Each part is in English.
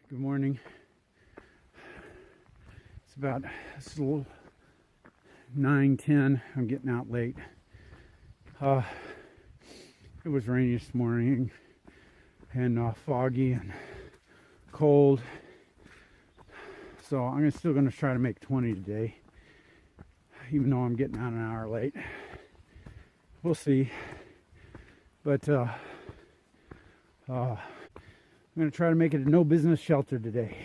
Good morning. It's a little 9:10. I'm getting out late. It was rainy this morning and foggy and cold. So I'm still going to try to make 20 today, even though I'm getting out an hour late. We'll see. But I'm going to try to make it a no business shelter today.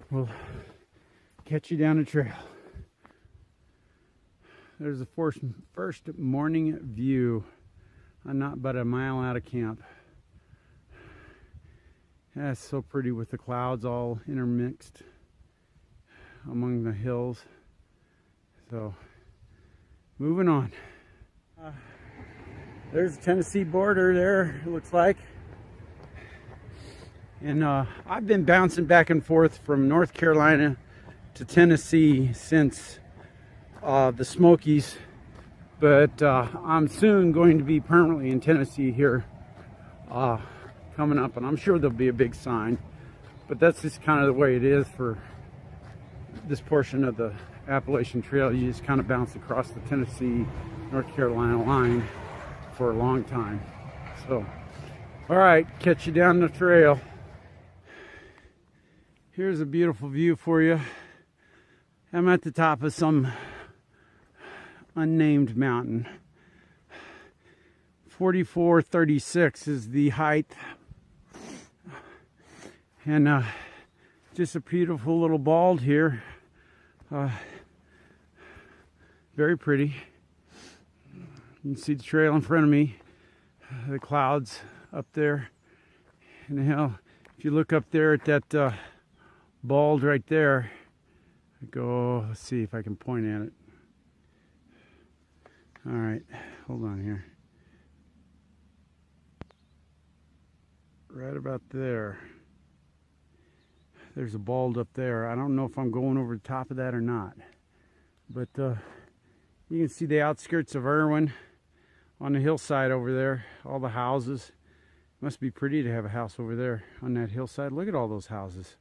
We'll catch you down the trail. There's the first morning view. I'm not but a mile out of camp. That's so pretty with the clouds all intermixed among the hills. So, moving on. There's the Tennessee border there, it looks like. And I've been bouncing back and forth from North Carolina to Tennessee since the Smokies. But I'm soon going to be permanently in Tennessee here coming up. And I'm sure there'll be a big sign. But that's just kind of the way it is for this portion of the Appalachian Trail. You just kind of bounce across the Tennessee, North Carolina line for a long time. So, all right, catch you down the trail. Here's a beautiful view for you. I'm at the top of some unnamed mountain. 4436 is the height. And just a beautiful little bald here. Very pretty. You can see the trail in front of me. The clouds up there in the hill. If you look up there at that bald right there, let's see if I can point at it. All right, hold on here. Right about there. There's a bald up there. I don't know if I'm going over the top of that or not. But you can see the outskirts of Irwin on the hillside over there. All the houses. Must be pretty to have a house over there on that hillside. Look at all those houses.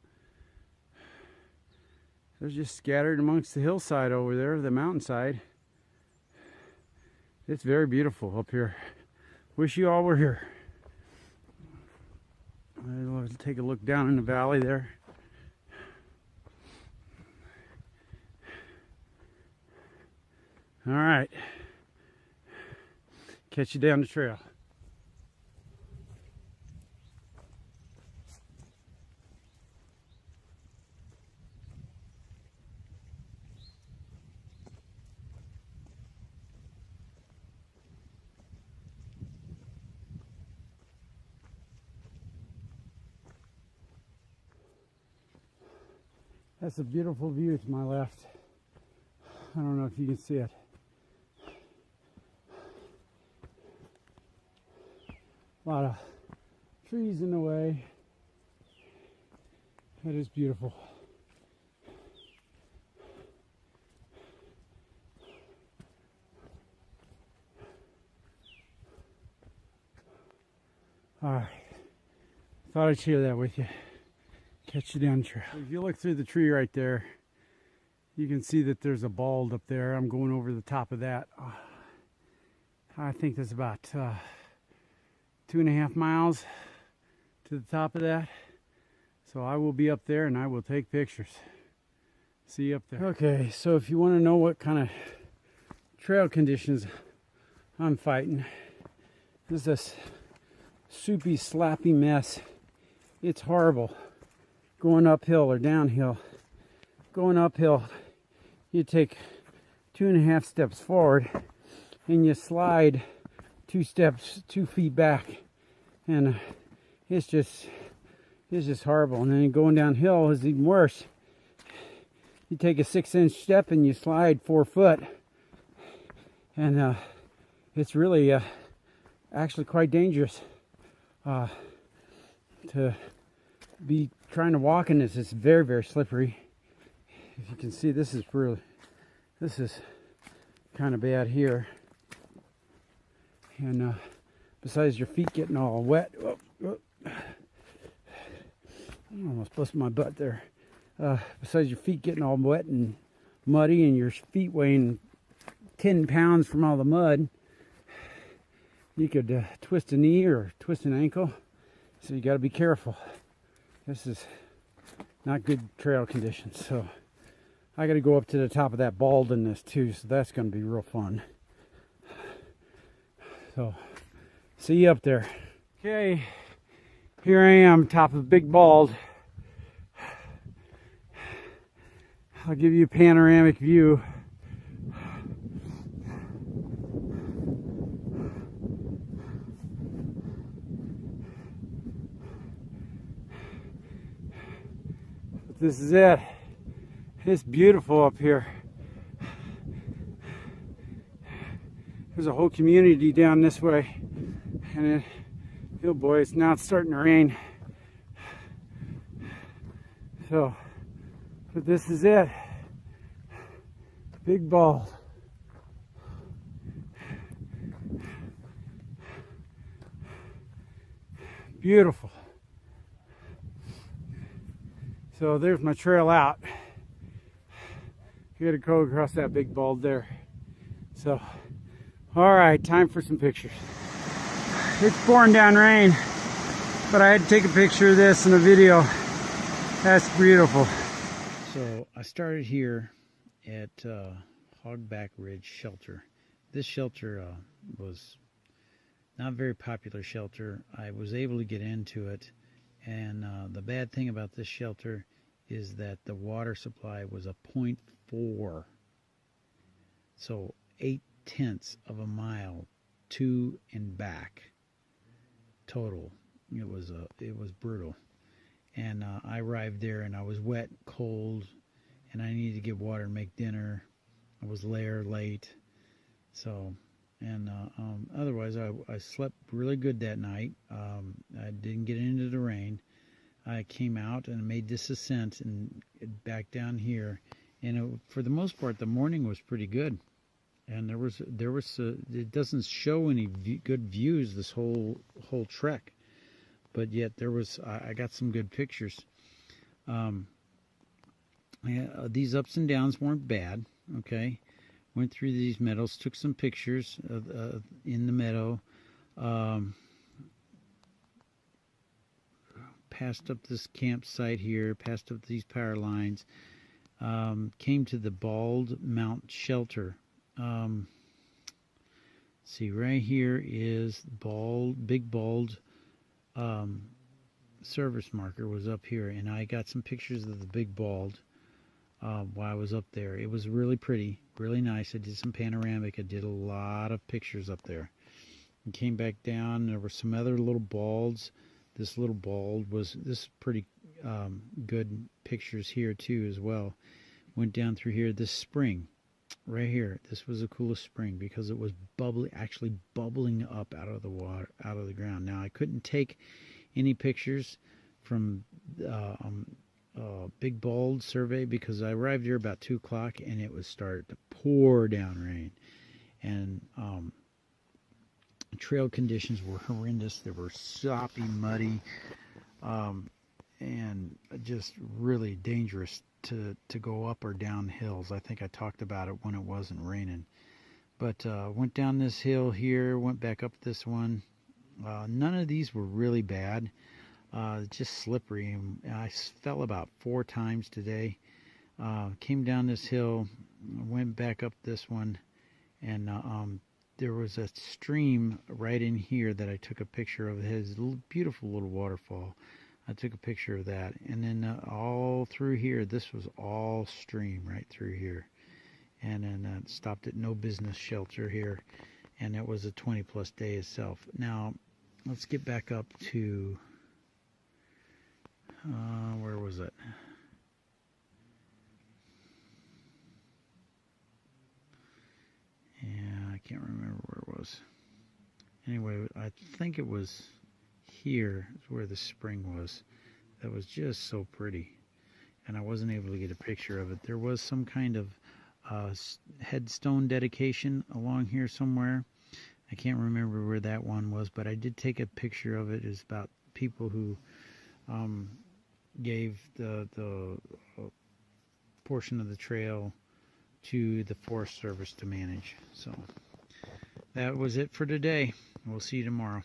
They're just scattered amongst the hillside over there, the mountainside. It's very beautiful up here. Wish you all were here. I'll take a look down in the valley there. All right. Catch you down the trail. That's a beautiful view to my left. I don't know if you can see it. A lot of trees in the way. That is beautiful. All right. Thought I'd share that with you. Catch you down the trail. If you look through the tree right there, you can see that there's a bald up there. I'm going over the top of that. I think that's about 2.5 miles to the top of that. So I will be up there and I will take pictures. See you up there. Okay, so if you want to know what kind of trail conditions I'm fighting, this is this soupy, slappy mess. It's horrible. Going uphill or downhill. Going uphill, you take 2.5 steps forward and you slide 2 feet back, and it's just horrible. And then going downhill is even worse. You take a 6-inch step and you slide 4 foot, and it's really actually quite dangerous to be trying to walk in this. It's very, very slippery. If you can see, this is kind of bad here. And besides your feet getting all wet, I almost busted my butt there. Besides your feet getting all wet and muddy and your feet weighing 10 pounds from all the mud, you could twist a knee or twist an ankle. So you got to be careful. This is not good trail conditions. So I got to go up to the top of that bald in this too. So that's going to be real fun. So see you up there. Okay, here I am, top of the big bald. I'll give you a panoramic view. But this is it. It's beautiful up here. There's a whole community down this way, and oh boy, now it's starting to rain. So, but this is it. Big bald. Beautiful. So there's my trail out. You gotta go across that big bald there. So, all right, time for some pictures. It's pouring down rain, but I had to take a picture of this in a video. That's beautiful. So I started here at Hogback Ridge Shelter. This shelter was not a very popular shelter. I was able to get into it, and the bad thing about this shelter is that the water supply was a 0.4. So 0.8 of a mile to and back total. It was brutal. And I arrived there and I was wet, cold, and I needed to get water and make dinner. I was late. So, and otherwise I slept really good that night. I didn't get into the rain. I came out and made this ascent and back down here. And for the most part, the morning was pretty good. And there was it doesn't show any good views this whole trek. But yet I got some good pictures. These ups and downs weren't bad. Okay, went through these meadows, took some pictures in the meadow. Passed up this campsite here, passed up these power lines. Came to the Bald Mount Shelter. See, right here is Big Bald. Service marker was up here, and I got some pictures of the Big Bald while I was up there. It was really pretty, really nice. I did some panoramic. I did a lot of pictures up there. And came back down. There were some other little balds. This little bald was pretty good pictures here too as well. Went down through here. This spring right here, this was the coolest spring because it was actually bubbling up out of the water, out of the ground. Now I couldn't take any pictures from Big Bald survey because I arrived here about 2 o'clock and it was starting to pour down rain, and trail conditions were horrendous. They were soppy, muddy, and just really dangerous to go up or down hills. I think I talked about it when it wasn't raining. But went down this hill here, went back up this one. None of these were really bad. Just slippery. I fell about 4 times today. Came down this hill, went back up this one, and there was a stream right in here that I took a picture of. It has a beautiful little waterfall. I took a picture of that, and then all through here, this was all stream right through here. And then stopped at No Business Shelter here, and it was a 20+ day itself. Now, let's get back up to, where was it? Yeah, I can't remember where it was. Anyway, I think it was here is where the spring was. That was just so pretty, and I wasn't able to get a picture of it. There was some kind of headstone dedication along here somewhere. I can't remember where that one was, but I did take a picture of it. It's about people who gave the portion of the trail to the Forest Service to manage. So that was it for today. We'll see you tomorrow.